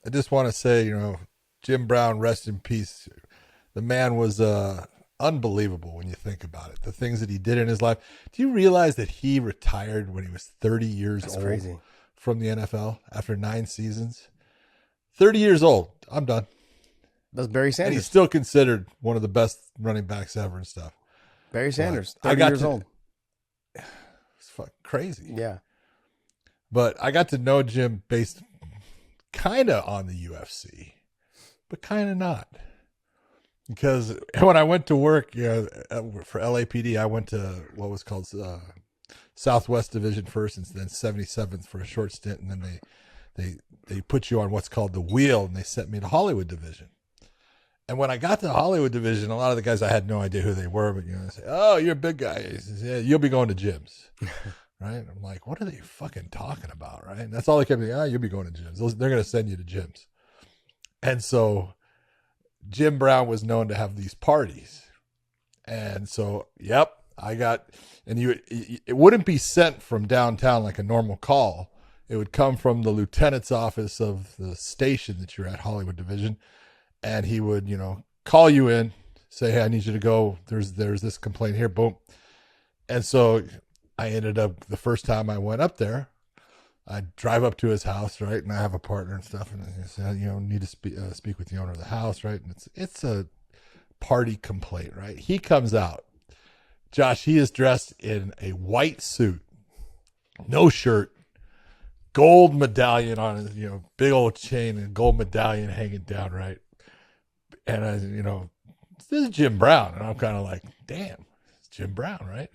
I just want to say, Jim Brown, rest in peace. The man was unbelievable when you think about it. The things that he did in his life. Do you realize that he retired when he was 30 years That's old crazy. from the NFL after 9 seasons? 30 years old. I'm done. That's Barry And he's Sanders. still considered one of the best running backs ever and stuff. Barry Sanders, I 30 got years to, old. it's fucking crazy. Yeah. But I got to know Jim based kind of on the UFC, but kind of not. Because when I went to work for LAPD, I went to what was called Southwest Division first, and then 77th for a short stint, and then they put you on what's called the wheel, and they sent me to Hollywood Division. And when I got to the Hollywood Division, a lot of the guys I had no idea who they were, but they say, "Oh, you're a big guy. He says, yeah, you'll be going to gyms." Right? I'm like, what are they fucking talking about? Right? And that's all they kept saying. You'll be going to gyms. They're going to send you to gyms. And so Jim Brown was known to have these parties. And so, yep, it wouldn't be sent from downtown like a normal call. It would come from the lieutenant's office of the station that you're at, Hollywood Division. And he would, call you in, say, "Hey, I need you to go. There's this complaint here." Boom. And so I ended up, the first time I went up there, I drive up to his house, right? And I have a partner and stuff. And I said, need to speak with the owner of the house, right? And it's a party complaint, right? He comes out. Josh, he is dressed in a white suit, no shirt, gold medallion on his, big old chain and gold medallion hanging down, right? And this is Jim Brown. And I'm kind of like, damn, it's Jim Brown, right?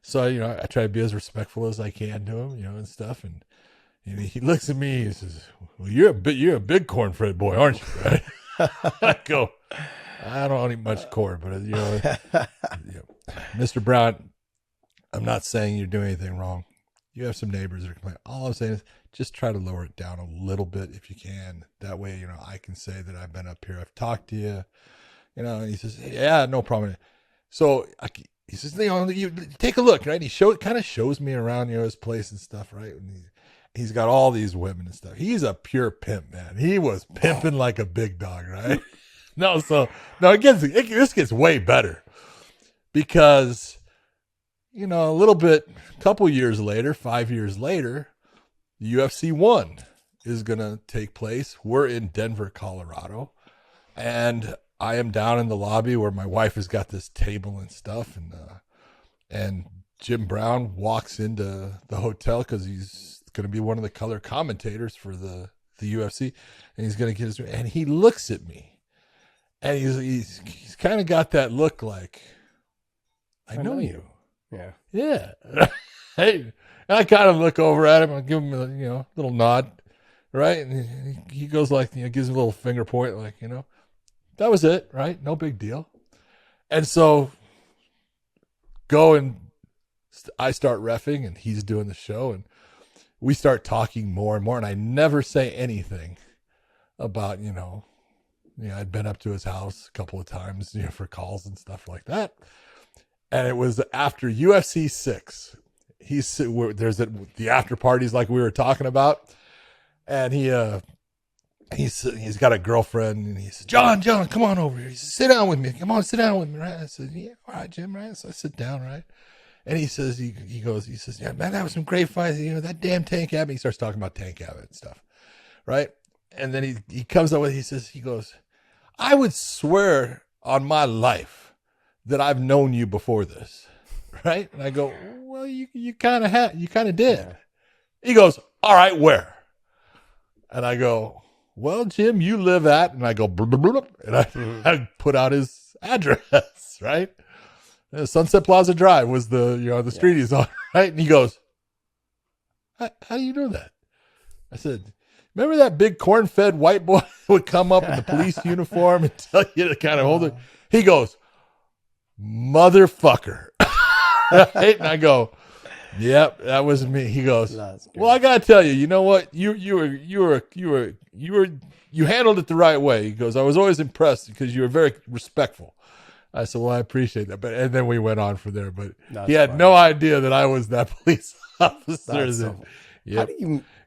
So, I try to be as respectful as I can to him, and stuff. And he looks at me, he says, "Well, you're a big cornfed boy, aren't you?" Right? I go, "I don't eat much corn, but Mr. Brown, I'm not saying you're doing anything wrong. You have some neighbors that are complaining. All I'm saying is just try to lower it down a little bit if you can. That way, I can say that I've been up here, I've talked to you." And he says, "Yeah, no problem." So he says, "You take a look," right? He kind of shows me around, his place and stuff, right? And he's got all these women and stuff. He's a pure pimp, man. He was pimping like a big dog, right? This gets way better because, a couple years later, 5 years later, the UFC 1 is going to take place. We're in Denver, Colorado, and I am down in the lobby where my wife has got this table and stuff, and Jim Brown walks into the hotel because he's going to be one of the color commentators for the UFC, and he's going to get his, and he looks at me, and he's kind of got that look like, I know you. Yeah. Yeah. Hey, and I kind of look over at him and give him a little nod, right? And he goes like, gives him a little finger point, like, that was it, right? No big deal. And so I start reffing and he's doing the show and we start talking more and more. And I never say anything about, I'd been up to his house a couple of times, for calls and stuff like that. And it was after UFC 6. There's the after parties like we were talking about. And he's got a girlfriend and he says, John, come on over here. He says, "Sit down with me. Come on, sit down with me." Right? I said, "Yeah, all right, Jim." Right? So I sit down, right? And he says, he says, "Yeah, man, that was some great fights. That damn Tank Abbott." He starts talking about Tank Abbott and stuff. Right? And then he comes up with, he goes, "I would swear on my life that I've known you before this." Right? And I go, "Well, you kind of did." Yeah. He goes, "All right, where?" And I go, "Well, Jim, you live at," and I go, "Blah, blah, blah, blah," and I put out his address, right? Sunset Plaza Drive was the street he's on, right? And he goes, how do you know that?" I said, "Remember that big corn-fed white boy would come up in the police uniform and tell you to kind of hold it?" He goes, "Motherfucker." Right? And I go, "Yep, that was me." He goes, "Well, I gotta tell you, you know what? You handled it the right way." He goes, "I was always impressed because you were very respectful." I said, "Well, I appreciate that." And then we went on from there. But he had no idea that I was that police officer. Yep.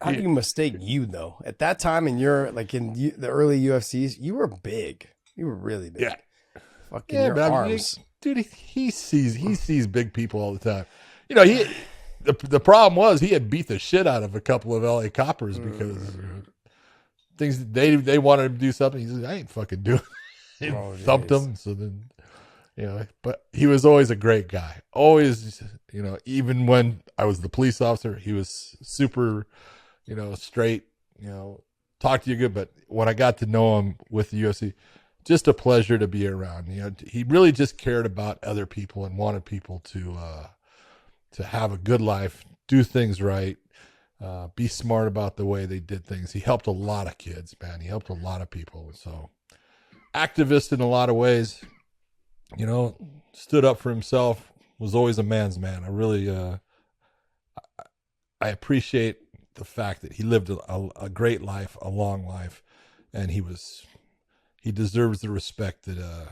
How do you mistake you though? At that time in your the early UFCs, you were big. You were really big. Yeah. Fucking Yeah, your but arms. dude, he sees big people all the time. You know, the problem was he had beat the shit out of a couple of LA coppers because things they wanted him to do something. He said, I ain't fucking doing it. Oh, Thumped geez. him. So then, you know, but he was always a great guy. Always, you know, even when I was the police officer, he was super, you know, straight, you know, talk to you good. But when I got to know him with the UFC, just a pleasure to be around. You know, he really just cared about other people and wanted people to have a good life, do things right, be smart about the way they did things. He helped a lot of kids, man. He helped a lot of people. So activist in a lot of ways, you know, stood up for himself, was always a man's man. I really, I appreciate the fact that he lived a great life, a long life, and he deserves the respect that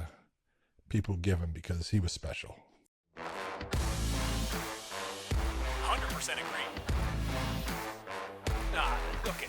people give him because he was special. 100% agree. Okay.